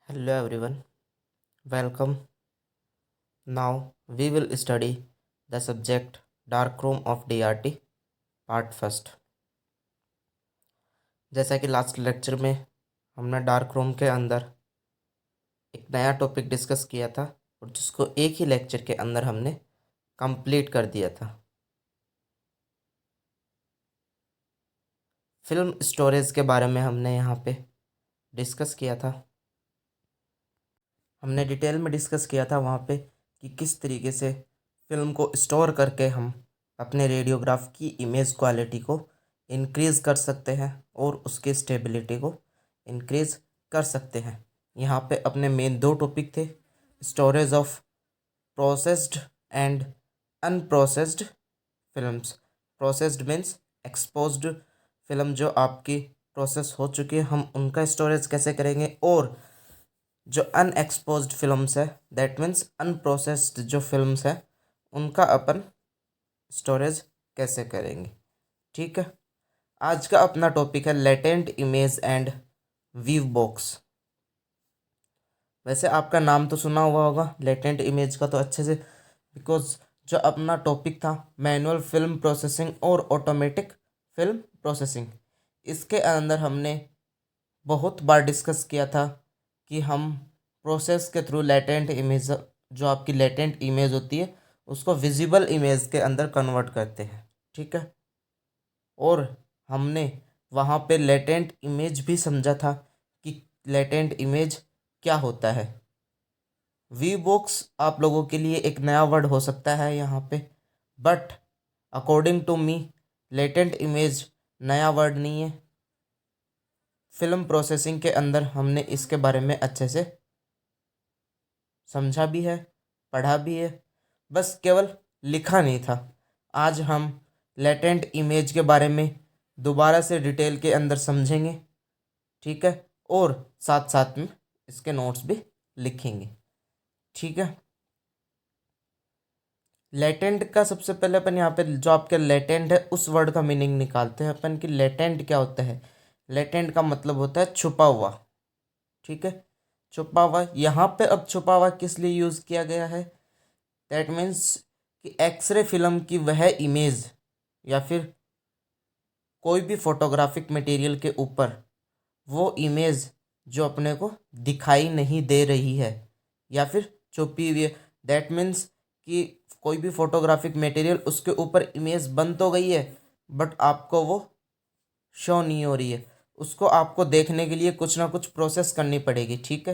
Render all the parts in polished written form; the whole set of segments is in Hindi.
Hello everyone, welcome. Now we will study the subject Darkroom of DRT part first. जैसा कि लास्ट लेक्चर में हमने डार्क रूम के अंदर एक नया टॉपिक डिस्कस किया था और जिसको एक ही लेक्चर के अंदर हमने कंप्लीट कर दिया था। फिल्म स्टोरेज के बारे में हमने यहाँ पे डिस्कस किया था। हमने डिटेल में डिस्कस किया था वहाँ पे कि किस तरीके से फिल्म को स्टोर करके हम अपने रेडियोग्राफ की इमेज क्वालिटी को इंक्रीज़ कर सकते हैं और उसकी स्टेबिलिटी को इंक्रीज़ कर सकते हैं। यहाँ पे अपने मेन दो टॉपिक थे, storage of processed and unprocessed films. Processed means exposed film जो आपकी प्रोसेस हो चुकी है, हम उनका स्टोरेज कैसे करेंगे, और जो अनएक्सपोज्ड फिल्म्स है दैट मीन्स अनप्रोसेस्ड जो फिल्म्स है उनका अपन स्टोरेज कैसे करेंगे। ठीक है, आज का अपना टॉपिक है latent image and view box. वैसे आपका नाम तो सुना हुआ होगा लेटेंट इमेज का तो अच्छे से, बिकॉज जो अपना टॉपिक था मैनुअल फिल्म प्रोसेसिंग और ऑटोमेटिक फिल्म प्रोसेसिंग, इसके अंदर हमने बहुत बार डिस्कस किया था कि हम प्रोसेस के थ्रू लेटेंट इमेज, जो आपकी लेटेंट इमेज होती है उसको विजिबल इमेज के अंदर कन्वर्ट करते हैं। ठीक है, और हमने वहाँ पे लेटेंट इमेज भी समझा था कि लेटेंट इमेज क्या होता है। वी बॉक्स आप लोगों के लिए एक नया वर्ड हो सकता है यहाँ पे, but according to me latent image नया वर्ड नहीं है। फिल्म प्रोसेसिंग के अंदर हमने इसके बारे में अच्छे से समझा भी है, पढ़ा भी है, बस केवल लिखा नहीं था। आज हम लेटेंट इमेज के बारे में दोबारा से डिटेल के अंदर समझेंगे। ठीक है, और साथ साथ में इसके नोट्स भी लिखेंगे। ठीक है, लेटेंट का सबसे पहले अपन यहाँ पे जो आपके लेटेंट है उस वर्ड का मीनिंग निकालते हैं अपन कि लेटेंट क्या होता है। लेटेंट का मतलब होता है छुपा हुआ। ठीक है, छुपा हुआ। यहाँ पे अब छुपा हुआ किस लिए यूज़ किया गया है, दैट मीन्स कि एक्सरे फिल्म की वह इमेज या फिर कोई भी फोटोग्राफिक मटेरियल के ऊपर वो इमेज जो अपने को दिखाई नहीं दे रही है या फिर छुपी हुई है, दैट मीन्स कि कोई भी फोटोग्राफिक मटेरियल उसके ऊपर इमेज बन तो गई है बट आपको वो शो नहीं हो रही है, उसको आपको देखने के लिए कुछ ना कुछ प्रोसेस करनी पड़ेगी। ठीक है,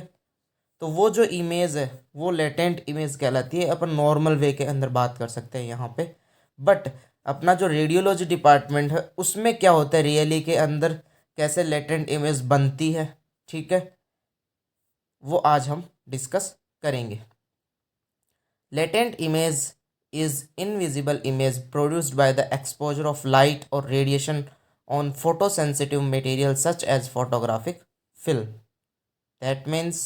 तो वो जो इमेज है वो लेटेंट इमेज कहलाती है। अपन नॉर्मल वे के अंदर बात कर सकते हैं यहाँ पे, बट अपना जो रेडियोलॉजी डिपार्टमेंट है उसमें क्या होता है रियली के अंदर, कैसे लेटेंट इमेज बनती है, ठीक है, वो आज हम डिस्कस करेंगे। Latent image is invisible image produced by the exposure of light or radiation on photosensitive material such as photographic film. That means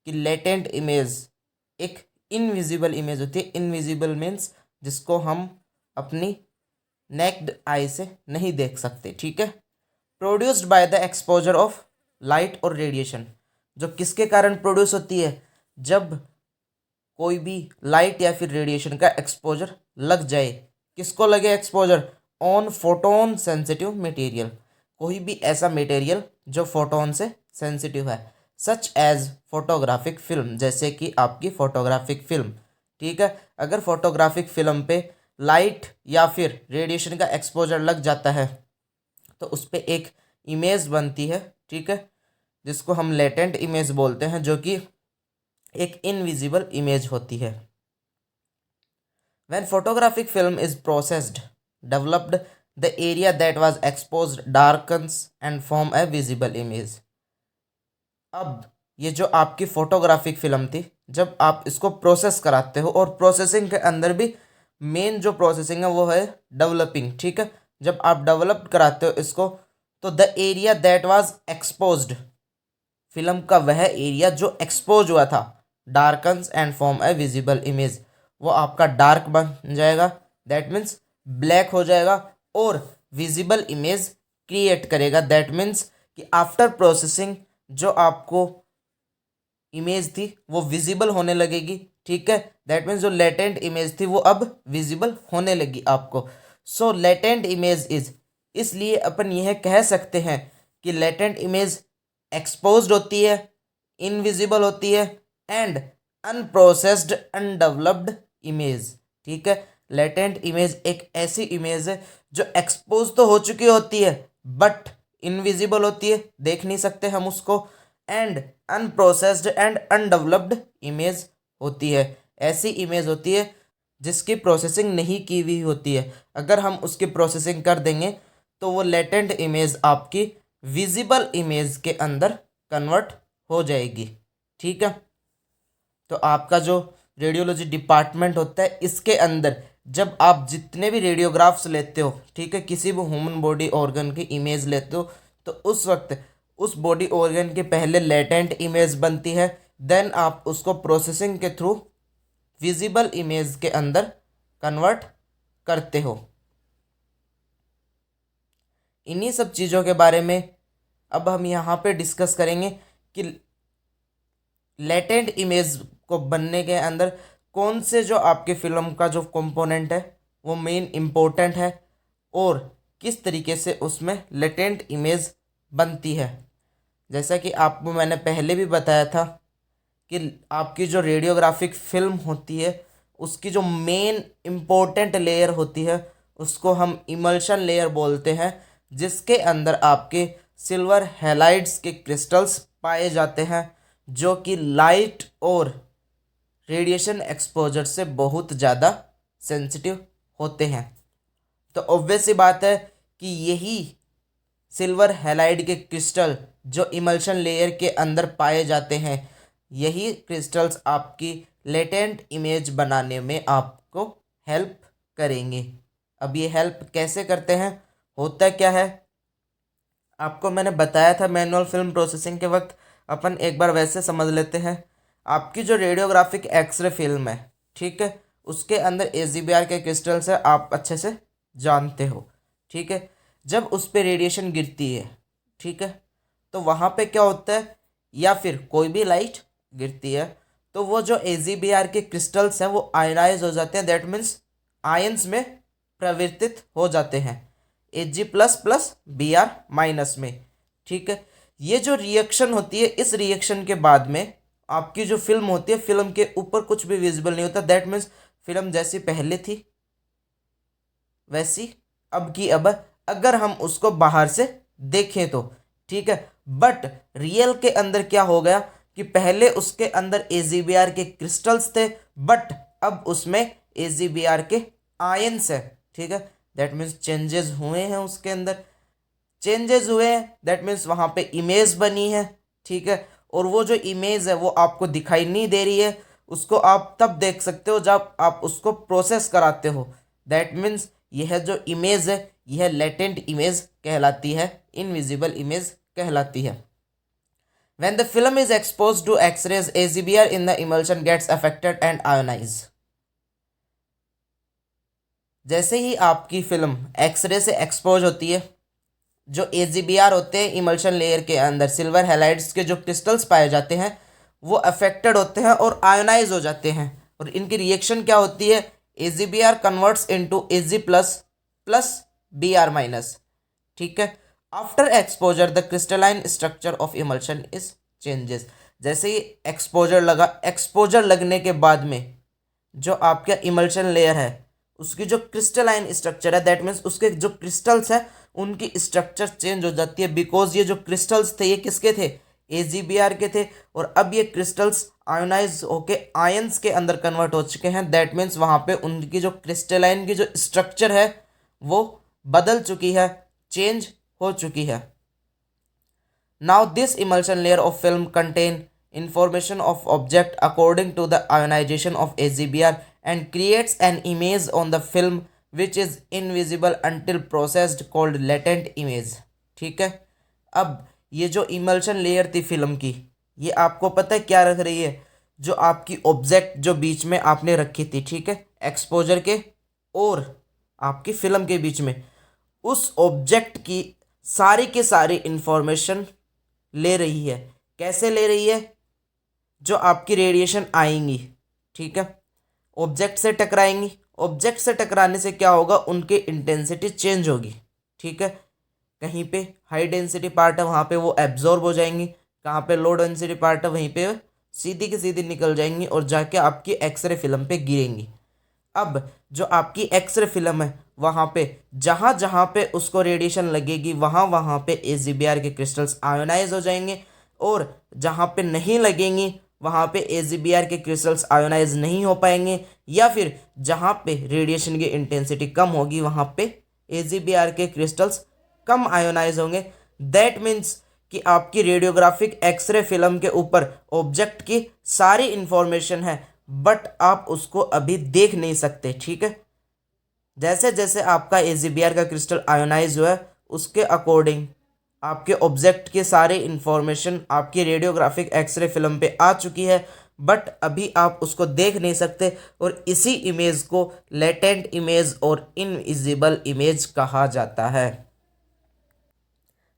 कि लेटेंट इमेज एक इनविजिबल इमेज होती है। इनविजिबल मीन्स जिसको हम अपनी नेक्ड आई से नहीं देख सकते। ठीक है, produced by the exposure of light और रेडिएशन, जो किसके कारण प्रोड्यूस होती है, जब कोई भी लाइट या फिर रेडिएशन का एक्सपोजर लग जाए। किसको लगे exposure, on photon sensitive material, कोई भी ऐसा मटेरियल जो फोटोन से सेंसिटिव है, सच एज फोटोग्राफिक फिल्म, जैसे कि आपकी फोटोग्राफिक फिल्म। ठीक है, अगर फोटोग्राफिक फिल्म पे लाइट या फिर रेडिएशन का एक्सपोजर लग जाता है तो उस पर एक इमेज बनती है। ठीक है, जिसको हम लेटेंट इमेज बोलते हैं, जो कि एक इनविजिबल इमेज होती है। When photographic film is processed, developed, the area that was exposed darkens and form a visible image. अब ये जो आपकी फोटोग्राफिक फिल्म थी, जब आप इसको प्रोसेस कराते हो, और प्रोसेसिंग के अंदर भी मेन जो प्रोसेसिंग है वो है डेवलपिंग। ठीक है, जब आप डेवलप कराते हो इसको, तो the area that was exposed, film का वह एरिया जो एक्सपोज हुआ था, darkens and form a visible image, वो आपका डार्क बन जाएगा, दैट मीन्स ब्लैक हो जाएगा, और विजिबल इमेज क्रिएट करेगा। दैट मीन्स कि आफ्टर प्रोसेसिंग जो आपको इमेज थी वो विजिबल होने लगेगी, ठीक है। दैट मीन्स जो लेटेंट इमेज थी वो अब विजिबल होने लगी आपको। सो लेटेंट इमेज इज, इसलिए अपन यह कह सकते हैं कि लेटेंट इमेज एक्सपोज्ड होती है, इनविजिबल होती है, एंड अनप्रोसेस्ड अनडेवलप्ड इमेज, ठीक है। लेटेंट इमेज एक ऐसी इमेज है जो एक्सपोज तो हो चुकी होती है बट इनविजिबल होती है, देख नहीं सकते हम उसको, and unprocessed and undeveloped image होती है। ऐसी इमेज होती है जिसकी प्रोसेसिंग नहीं की हुई होती है। अगर हम उसकी प्रोसेसिंग कर देंगे तो वो लेटेंट इमेज आपकी विजिबल इमेज के अंदर कन्वर्ट हो जाएगी, ठीक है। तो आपका जो रेडियोलॉजी डिपार्टमेंट होता है इसके अंदर जब आप जितने भी रेडियोग्राफ्स लेते हो, ठीक है, किसी भी ह्यूमन बॉडी ऑर्गन की इमेज लेते हो, तो उस वक्त उस बॉडी ऑर्गन की पहले लेटेंट इमेज बनती है, देन आप उसको प्रोसेसिंग के थ्रू विजिबल इमेज के अंदर कन्वर्ट करते हो। इन्हीं सब चीज़ों के बारे में अब हम यहाँ पे डिस्कस करेंगे कि लेटेंट इमेज को बनने के अंदर कौन से जो आपके फिल्म का जो कंपोनेंट है वो मेन इम्पोर्टेंट है और किस तरीके से उसमें लेटेंट इमेज बनती है। जैसा कि आपको मैंने पहले भी बताया था कि आपकी जो रेडियोग्राफिक फिल्म होती है उसकी जो मेन इम्पोर्टेंट लेयर होती है उसको हम इमल्शन लेयर बोलते हैं, जिसके अंदर आपके सिल्वर हैलाइड्स के क्रिस्टल्स पाए जाते हैं जो कि लाइट और रेडिएशन एक्सपोजर से बहुत ज़्यादा सेंसिटिव होते हैं। तो ऑब्वियस सी बात है कि यही सिल्वर हैलाइड के क्रिस्टल जो इमल्शन लेयर के अंदर पाए जाते हैं, यही क्रिस्टल्स आपकी लेटेंट इमेज बनाने में आपको हेल्प करेंगे। अब ये हेल्प कैसे करते हैं, होता क्या है, आपको मैंने बताया था मैनुअल फिल्म प्रोसेसिंग के वक्त। अपन एक बार वैसे समझ लेते हैं। आपकी जो रेडियोग्राफिक एक्सरे फिल्म है, ठीक है, उसके अंदर AGBR के क्रिस्टल्स है, आप अच्छे से जानते हो, ठीक है। जब उस पर रेडिएशन गिरती है, ठीक है, तो वहाँ पे क्या होता है, या फिर कोई भी लाइट गिरती है तो वो जो AGBR के क्रिस्टल्स हैं वो आयनाइज हो जाते हैं, दैट मीन्स आयंस में प्रवर्तित हो जाते हैं, Ag plus plus Br minus में, ठीक है। ये जो रिएक्शन होती है, इस रिएक्शन के बाद में आपकी जो फिल्म होती है, फिल्म के ऊपर कुछ भी विजिबल नहीं होता, दैट मीन्स फिल्म जैसी पहले थी वैसी अब की अब, अगर हम उसको बाहर से देखें तो, ठीक है। बट रियल के अंदर क्या हो गया कि पहले उसके अंदर AGBR के क्रिस्टल्स थे बट अब उसमें AGBR के आयंस है, ठीक है। दैट मीन्स चेंजेस हुए हैं, उसके अंदर चेंजेस हुए हैं, दैट मीन्स वहाँ पे इमेज बनी है, ठीक है। और वो जो इमेज है वो आपको दिखाई नहीं दे रही है, उसको आप तब देख सकते हो जब आप उसको प्रोसेस कराते हो। दैट मीन्स यह जो इमेज है यह लेटेंट इमेज कहलाती है, इनविजिबल इमेज कहलाती है। When the film is exposed to X-rays, AGBR in the emulsion gets affected and ionize. जैसे ही आपकी फिल्म एक्सरे से एक्सपोज होती है, जो AGBR होते हैं इमल्शन लेयर के अंदर सिल्वर हैलाइड्स के जो क्रिस्टल्स पाए जाते हैं वो अफेक्टेड होते हैं और आयोनाइज हो जाते हैं। और इनकी रिएक्शन क्या होती है, AGBR converts into Ag plus plus Br minus, ठीक है। After exposure the crystalline structure of emulsion is changes. जैसे ही एक्सपोजर लगने के बाद में जो आपका इमल्शन लेयर है उसकी जो क्रिस्टलाइन स्ट्रक्चर है, दैट मीन्स उसके जो क्रिस्टल्स हैं उनकी स्ट्रक्चर चेंज हो जाती है, बिकॉज ये जो क्रिस्टल्स थे ये किसके थे, AGBR के थे, और अब ये क्रिस्टल्स आयोनाइज होके आयंस के अंदर कन्वर्ट हो चुके हैं। दैट मीन्स वहाँ पे उनकी जो क्रिस्टलाइन की जो स्ट्रक्चर है वो बदल चुकी है, चेंज हो चुकी है। Now this emulsion layer of film contain information of object according to the ionization of AGBR and creates an image on the film which is invisible until processed called latent image, ठीक है। अब ये जो इमल्शन लेयर थी फिल्म की, ये आपको पता है क्या रख रही है, जो आपकी ऑब्जेक्ट जो बीच में आपने रखी थी, ठीक है, एक्सपोजर के और आपकी फिल्म के बीच में, उस ऑब्जेक्ट की सारी की सारी इंफॉर्मेशन ले रही है। कैसे ले रही है, जो आपकी रेडिएशन आएंगी, ठीक है, ऑब्जेक्ट से टकराएंगी। ऑब्जेक्ट से टकराने से क्या होगा, उनकी इंटेंसिटी चेंज होगी, ठीक है। कहीं पे हाई डेंसिटी पार्ट है वहाँ पे वो एब्जॉर्ब हो जाएंगी, कहाँ पे लो डेंसिटी पार्ट है वहीं पे सीधी की सीधी निकल जाएंगी और जाके आपकी एक्सरे फिल्म पे गिरेंगी। अब जो आपकी एक्सरे फिल्म है वहाँ पे जहाँ जहाँ पे उसको रेडिएशन लगेगी वहाँ वहाँ पे AgBr के क्रिस्टल्स आयोनाइज हो जाएंगे, और जहाँ पे नहीं लगेंगी वहाँ पे AgBr के क्रिस्टल्स आयोनाइज नहीं हो पाएंगे, या फिर जहाँ पे रेडिएशन की इंटेंसिटी कम होगी वहाँ पे AgBr के क्रिस्टल्स कम आयोनाइज होंगे। दैट मीन्स कि आपकी रेडियोग्राफिक एक्सरे फिल्म के ऊपर ऑब्जेक्ट की सारी इंफॉर्मेशन है, बट आप उसको अभी देख नहीं सकते, ठीक है। जैसे जैसे आपका AgBr का क्रिस्टल आयोनाइज हुआ है उसके अकॉर्डिंग आपके ऑब्जेक्ट के सारे इंफॉर्मेशन आपकी रेडियोग्राफिक एक्सरे फिल्म पे आ चुकी है, बट अभी आप उसको देख नहीं सकते, और इसी इमेज को लेटेंट इमेज और इनविजिबल इमेज कहा जाता है।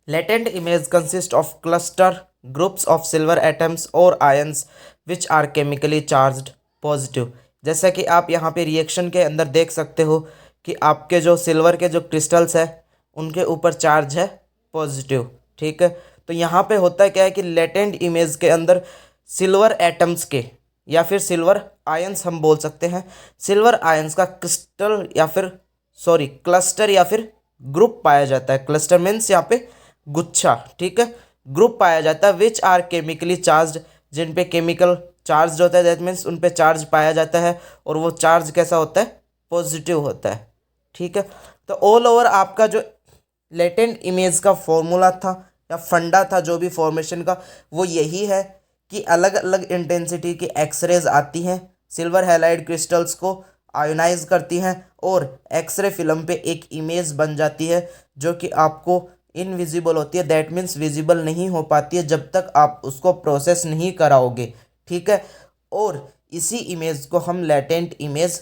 Latent image consists of cluster groups of silver atoms or ions which are chemically charged positive। जैसा कि आप यहाँ पे रिएक्शन के अंदर देख सकते हो कि आपके जो सिल्वर के जो क्रिस्टल्स है उनके ऊपर चार्ज है पॉजिटिव, ठीक है। तो यहाँ पे होता है क्या है कि लेटेंट इमेज के अंदर सिल्वर एटम्स के या फिर सिल्वर आयंस हम बोल सकते हैं, सिल्वर आयंस का क्रिस्टल या फिर सॉरी क्लस्टर या फिर ग्रुप पाया जाता है। क्लस्टर मीन्स यहाँ पे गुच्छा, ठीक है, ग्रुप पाया जाता है विच आर केमिकली चार्ज, जिन पे केमिकल चार्ज होता है, दैट मीन्स उन पे चार्ज पाया जाता है, और वो चार्ज कैसा होता है, पॉजिटिव होता है, ठीक है। तो ऑल ओवर आपका जो लेटेंट इमेज का फॉर्मूला था या फंडा था जो भी फॉर्मेशन का, वो यही है कि अलग अलग इंटेंसिटी की एक्सरेज आती हैं, सिल्वर हैलाइड क्रिस्टल्स को आयोनाइज करती हैं, और एक्सरे फिल्म पे एक इमेज बन जाती है जो कि आपको इनविजिबल होती है। दैट मीन्स विजिबल नहीं हो पाती है जब तक आप उसको प्रोसेस नहीं कराओगे, ठीक है। और इसी इमेज को हम लेटेंट इमेज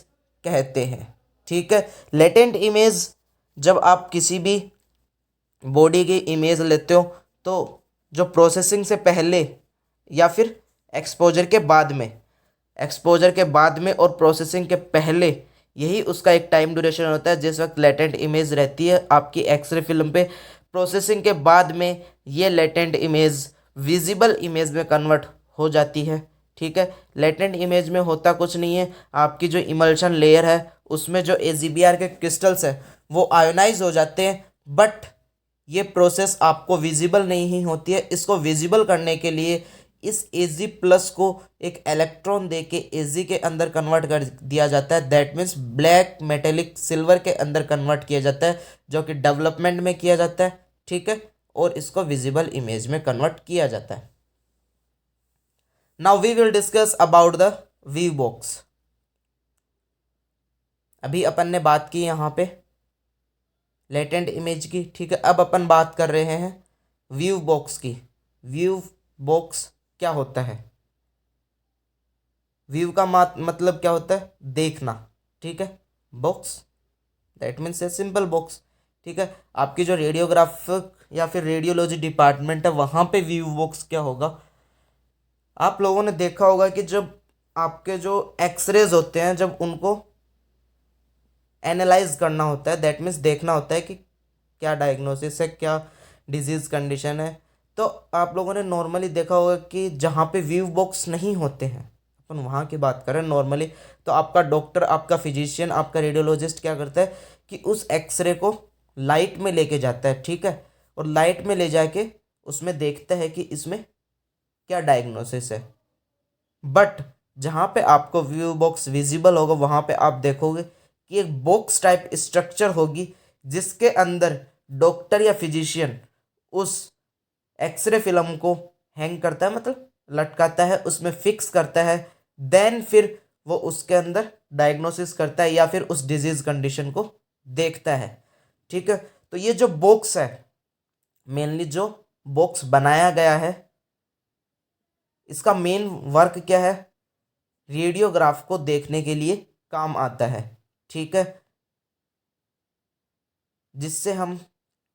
कहते हैं, ठीक है। लेटेंट इमेज जब आप किसी भी बॉडी की इमेज लेते हो तो जो प्रोसेसिंग से पहले या फिर एक्सपोजर के बाद में, एक्सपोजर के बाद में और प्रोसेसिंग के पहले, यही उसका एक टाइम ड्यूरेशन होता है जिस वक्त लेटेंट इमेज रहती है आपकी एक्सरे फिल्म पे। प्रोसेसिंग के बाद में ये लेटेंट इमेज विजिबल इमेज में कन्वर्ट हो जाती है, ठीक है। लेटेंट इमेज में होता कुछ नहीं है, आपकी जो इमल्शन लेयर है उसमें जो AgBr के क्रिस्टल्स है वो आयोनाइज हो जाते हैं, बट ये प्रोसेस आपको विजिबल नहीं होती है। इसको विजिबल करने के लिए इस Ag प्लस को एक इलेक्ट्रॉन दे के Ag के अंदर कन्वर्ट कर दिया जाता है, that means black metallic silver के अंदर कन्वर्ट किया जाता है, जो कि डेवलपमेंट में किया जाता है, ठीक है, और इसको विजिबल इमेज में कन्वर्ट किया जाता है। Now we will discuss about the view box. अभी अपन ने बात की यहाँ पे लेटेंट इमेज की, ठीक है। अब अपन बात कर रहे हैं व्यू बॉक्स की। व्यू बॉक्स क्या होता है, व्यू का मतलब क्या होता है, देखना, ठीक है। Box that means a simple box, ठीक है। आपकी जो रेडियोग्राफिक या फिर रेडियोलॉजी डिपार्टमेंट है वहाँ पे व्यू बॉक्स क्या होगा, आप लोगों ने देखा होगा कि जब आपके जो एक्सरेज होते हैं जब उनको एनालाइज करना होता है, दैट मीन्स देखना होता है कि क्या डायग्नोसिस है, क्या डिजीज़ कंडीशन है, तो आप लोगों ने नॉर्मली देखा होगा कि जहाँ पे व्यू बॉक्स नहीं होते हैं, अपन वहाँ की बात करें नॉर्मली, तो आपका डॉक्टर, आपका फिजिशियन, आपका रेडियोलॉजिस्ट क्या करता है कि उस एक्सरे को लाइट में लेके जाता है, ठीक है, और लाइट में ले जाके उसमें देखता है कि इसमें क्या डायग्नोसिस है। बट जहाँ पे आपको व्यू बॉक्स विजिबल होगा वहाँ पे आप देखोगे कि एक बॉक्स टाइप स्ट्रक्चर होगी जिसके अंदर डॉक्टर या फिजिशियन उस एक्सरे फिल्म को हैंग करता है, मतलब लटकाता है, उसमें फिक्स करता है, देन फिर वो उसके अंदर डायग्नोसिस करता है या फिर उस डिजीज कंडीशन को देखता है, ठीक है। तो ये जो बॉक्स है, मेनली जो बॉक्स बनाया गया है, इसका मेन वर्क क्या है, रेडियोग्राफ को देखने के लिए काम आता है, ठीक है, जिससे हम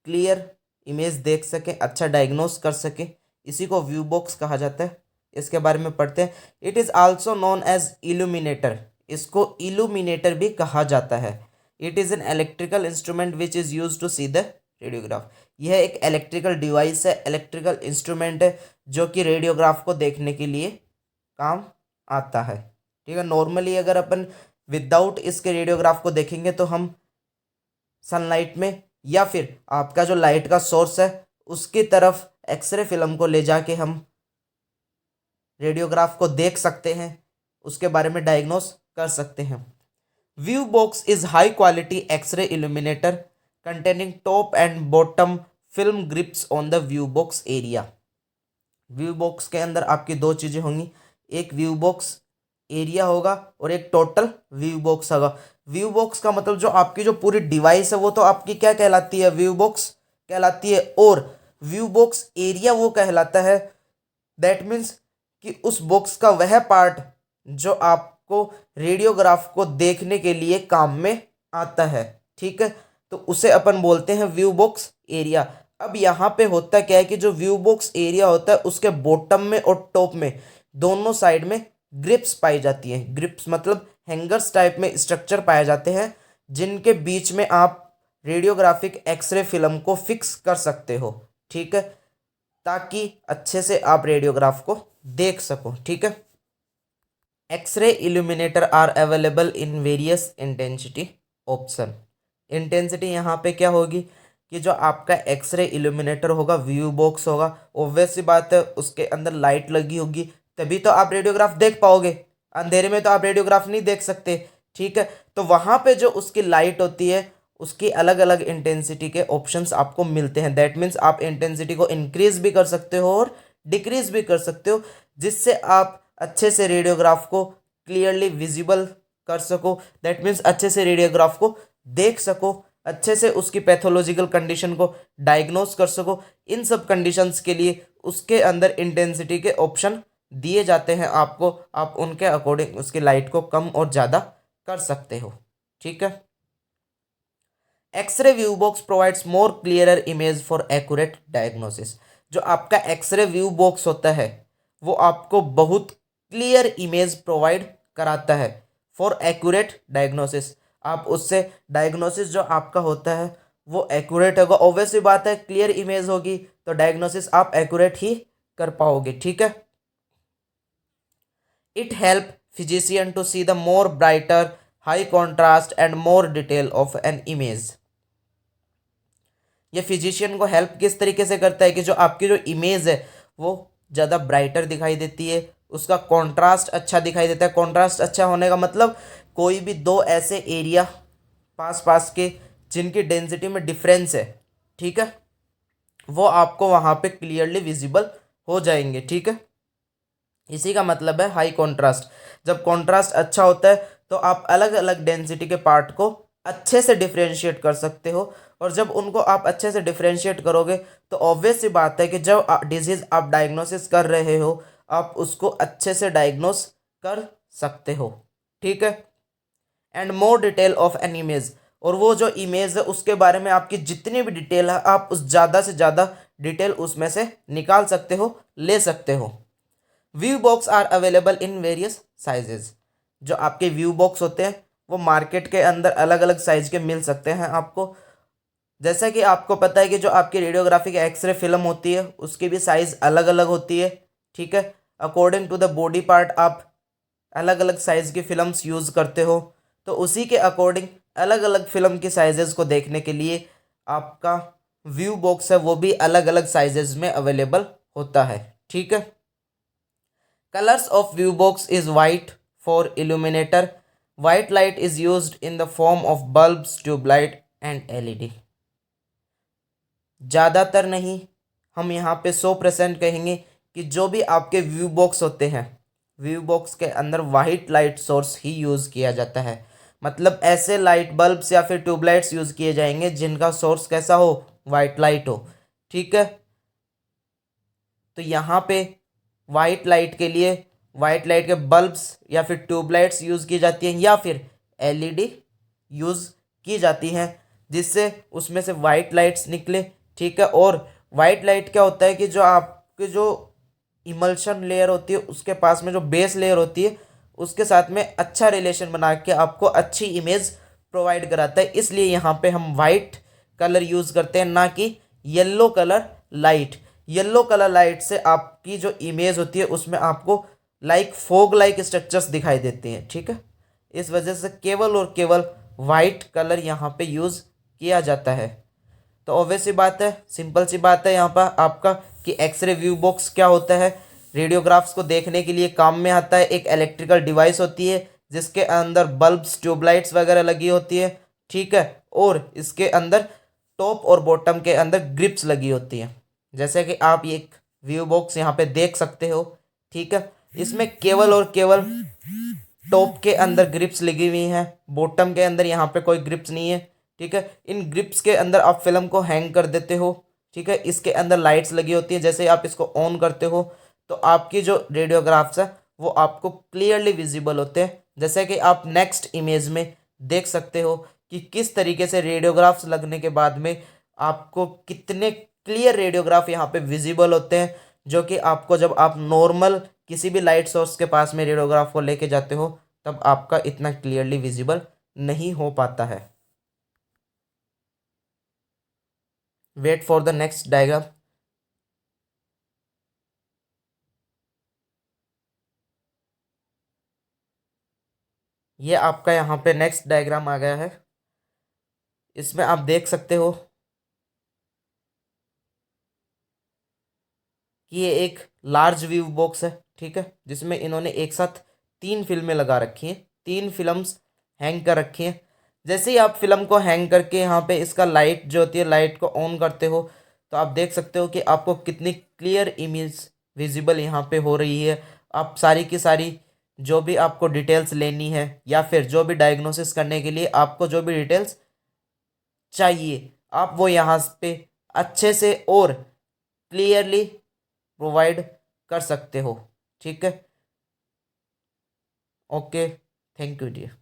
क्लियर इमेज देख सकें, अच्छा डायग्नोस कर सकें, इसी को व्यू बॉक्स कहा जाता है। इसके बारे में पढ़ते हैं। It is also known as illuminator, इसको इल्यूमिनेटर भी कहा जाता है। It is an electrical instrument which is use to see the radiograph. यह एक इलेक्ट्रिकल डिवाइस है, इलेक्ट्रिकल इंस्ट्रूमेंट है जो कि रेडियोग्राफ को देखने के लिए काम आता है। ठीक है, नॉर्मली अगर अपन विदाउट इसके रेडियोग्राफ को देखेंगे तो हम सनलाइट में या फिर आपका जो लाइट का सोर्स है उसकी तरफ एक्सरे फिल्म को ले जाके हम रेडियोग्राफ को देख सकते हैं, उसके बारे में डायग्नोस कर सकते हैं। View box is high quality x-ray illuminator containing top and bottom film grips on the view box area. View box के अंदर आपकी दो चीज़ें होंगी, एक व्यू बॉक्स एरिया होगा और एक टोटल व्यू बॉक्स होगा। व्यू बॉक्स का मतलब जो आपकी जो पूरी डिवाइस है वो तो आपकी क्या कहलाती है, व्यू बॉक्स कहलाती है, और व्यू बॉक्स एरिया वो कहलाता है। दैट मीन्स कि उस बॉक्स का वह पार्ट जो आपको रेडियोग्राफ को देखने के लिए काम में आता है। ठीक है, तो उसे अपन बोलते हैं व्यू बॉक्स एरिया। अब यहाँ पे होता क्या है कि जो व्यू बॉक्स एरिया होता है उसके बॉटम में और टॉप में दोनों साइड में ग्रिप्स पाई जाती हैं। ग्रिप्स मतलब हैंगर्स टाइप में स्ट्रक्चर पाए जाते हैं जिनके बीच में आप रेडियोग्राफिक एक्सरे फिल्म को फिक्स कर सकते हो। ठीक है, ताकि अच्छे से आप रेडियोग्राफ को देख सको। ठीक है, x-ray illuminator are available in various intensity option. Intensity यहाँ पे क्या होगी कि जो आपका एक्सरे इल्यूमिनेटर होगा, व्यू बॉक्स होगा, ऑब्वियस सी बात है उसके अंदर लाइट लगी होगी तभी तो आप रेडियोग्राफ देख पाओगे, अंधेरे में तो आप रेडियोग्राफ नहीं देख सकते। ठीक है, तो वहाँ पे जो उसकी लाइट होती है उसकी अलग अलग इंटेंसिटी के ऑप्शंस आपको मिलते हैं। दैट मीन्स आप इंटेंसिटी को इंक्रीज भी कर सकते हो और डिक्रीज भी कर सकते हो, जिससे आप अच्छे से रेडियोग्राफ को क्लियरली विजिबल कर सको। दैट मीन्स अच्छे से रेडियोग्राफ को देख सको, अच्छे से उसकी पैथोलॉजिकल कंडीशन को डायग्नोस कर सको। इन सब कंडीशंस के लिए उसके अंदर इंटेंसिटी के ऑप्शन दिए जाते हैं आपको, आप उनके अकॉर्डिंग उसकी लाइट को कम और ज़्यादा कर सकते हो। ठीक है, x-ray view box provides more clearer image for accurate diagnosis. जो आपका एक्सरे व्यू बॉक्स होता है वो आपको बहुत क्लियर इमेज प्रोवाइड कराता है फॉर एक्यूरेट डायग्नोसिस। आप उससे डायग्नोसिस जो आपका होता है वो एक्यूरेट होगा। ऑब्वियसली बात है, क्लियर इमेज होगी तो डायग्नोसिस आप एक्यूरेट ही कर पाओगे। ठीक है, it help physician to see the more brighter high contrast and more detail of an image. ये फिजिशियन को हेल्प किस तरीके से करता है कि जो आपकी जो इमेज है वो ज़्यादा ब्राइटर दिखाई देती है, उसका कॉन्ट्रास्ट अच्छा दिखाई देता है। कॉन्ट्रास्ट अच्छा होने का मतलब कोई भी दो ऐसे एरिया पास पास के जिनकी डेंसिटी में डिफरेंस है, ठीक है, वो आपको वहाँ पे क्लियरली विजिबल हो जाएंगे। ठीक है, इसी का मतलब है हाई कॉन्ट्रास्ट। जब कॉन्ट्रास्ट अच्छा होता है तो आप अलग अलग डेंसिटी के पार्ट को अच्छे से डिफ्रेंशिएट कर सकते हो, और जब उनको आप अच्छे से डिफ्रेंशिएट करोगे तो ऑब्वियस सी बात है कि जब डिजीज़ आप डायग्नोसिस कर रहे हो आप उसको अच्छे से डायग्नोस कर सकते हो। ठीक है, and more detail of an image, और वो जो इमेज है उसके बारे में आपकी जितनी भी डिटेल है आप उस ज़्यादा से ज़्यादा डिटेल उसमें से निकाल सकते हो, ले सकते हो। View box are available in various sizes. जो आपके व्यू बॉक्स होते हैं वो मार्केट के अंदर अलग अलग साइज के मिल सकते हैं आपको। जैसा कि आपको पता है कि जो आपकी रेडियोग्राफिक एक्सरे फिल्म होती है उसकी भी साइज़ अलग अलग होती है। ठीक है, according to the body part आप अलग अलग साइज़ की फिल्म्स यूज़ करते हो, तो उसी के अकॉर्डिंग अलग अलग फिल्म की साइजेज़ को देखने के लिए आपका व्यू बॉक्स है वो भी अलग अलग साइजेज़ में अवेलेबल होता है। ठीक है, colours of view box is white for illuminator. White light is used in the form of bulbs, tubelight and LED. ज़्यादातर नहीं, हम यहाँ पे 100% कहेंगे कि जो भी आपके व्यू बॉक्स होते हैं व्यू बॉक्स के अंदर वाइट लाइट सोर्स ही यूज़ किया जाता है। मतलब ऐसे लाइट बल्ब्स या फिर ट्यूबलाइट्स यूज़ किए जाएंगे जिनका सोर्स कैसा हो, वाइट लाइट हो। ठीक है, तो यहाँ पे वाइट लाइट के लिए वाइट लाइट के बल्ब्स या फिर ट्यूबलाइट्स यूज़ की जाती हैं या फिर एलईडी यूज़ की जाती हैं जिससे उसमें से वाइट लाइट्स निकले। ठीक है, और वाइट लाइट क्या होता है कि जो आपके जो इमल्शन लेयर होती है उसके पास में जो बेस लेयर होती है उसके साथ में अच्छा रिलेशन बना के आपको अच्छी इमेज प्रोवाइड कराता है। इसलिए यहाँ पे हम वाइट कलर यूज़ करते हैं, ना कि yellow colour light. Yellow colour light से आपकी जो इमेज होती है उसमें आपको लाइक फोग लाइक स्ट्रक्चर्स दिखाई देते हैं, ठीक है। इस वजह से केवल और केवल वाइट कलर यहाँ पे यूज़ किया जाता है। तो ऑब्वियस सी बात है, सिंपल सी बात है यहाँ पर आपका कि एक्सरे व्यू बॉक्स क्या होता है। रेडियोग्राफ्स को देखने के लिए काम में आता है। एक इलेक्ट्रिकल डिवाइस होती है जिसके अंदर बल्ब्स ट्यूबलाइट्स वगैरह लगी होती है, ठीक है। और इसके अंदर टॉप और बॉटम के अंदर ग्रिप्स लगी होती हैं, जैसे कि आप ये एक व्यू बॉक्स यहाँ पे देख सकते हो, ठीक है। इसमें केवल और केवल टॉप के अंदर ग्रिप्स लगी हुई हैं, बॉटम के अंदर यहाँ पे कोई ग्रिप्स नहीं है, ठीक है। इन ग्रिप्स के अंदर आप फिल्म को हैंग कर देते हो, ठीक है। इसके अंदर लाइट्स लगी होती है, जैसे आप इसको ऑन करते हो तो आपकी जो रेडियोग्राफ्स है वो आपको क्लियरली विजिबल होते हैं। जैसे कि आप नेक्स्ट इमेज में देख सकते हो कि किस तरीके से रेडियोग्राफ्स लगने के बाद में आपको कितने क्लियर रेडियोग्राफ यहाँ पे विजिबल होते हैं, जो कि आपको जब आप नॉर्मल किसी भी लाइट सोर्स के पास में रेडियोग्राफ को लेके जाते हो तब आपका इतना क्लियरली विजिबल नहीं हो पाता है। Wait for the next diagram. ये आपका यहाँ पे नेक्स्ट डायग्राम आ गया है। इसमें आप देख सकते हो कि ये एक लार्ज व्यू बॉक्स है, ठीक है, जिसमें इन्होंने एक साथ तीन फिल्में लगा रखी हैं, तीन फिल्म्स हैंग कर रखी हैं। जैसे ही आप फिल्म को हैंग करके यहाँ पे इसका लाइट जो होती है लाइट को ऑन करते हो तो आप देख सकते हो कि आपको कितनी क्लियर इमेज विजिबल यहाँ पे हो रही है। आप सारी की सारी जो भी आपको डिटेल्स लेनी है या फिर जो भी डायग्नोसिस करने के लिए आपको जो भी डिटेल्स चाहिए आप वो यहाँ पे अच्छे से और क्लियरली प्रोवाइड कर सकते हो, ठीक है। Okay, thank you dear.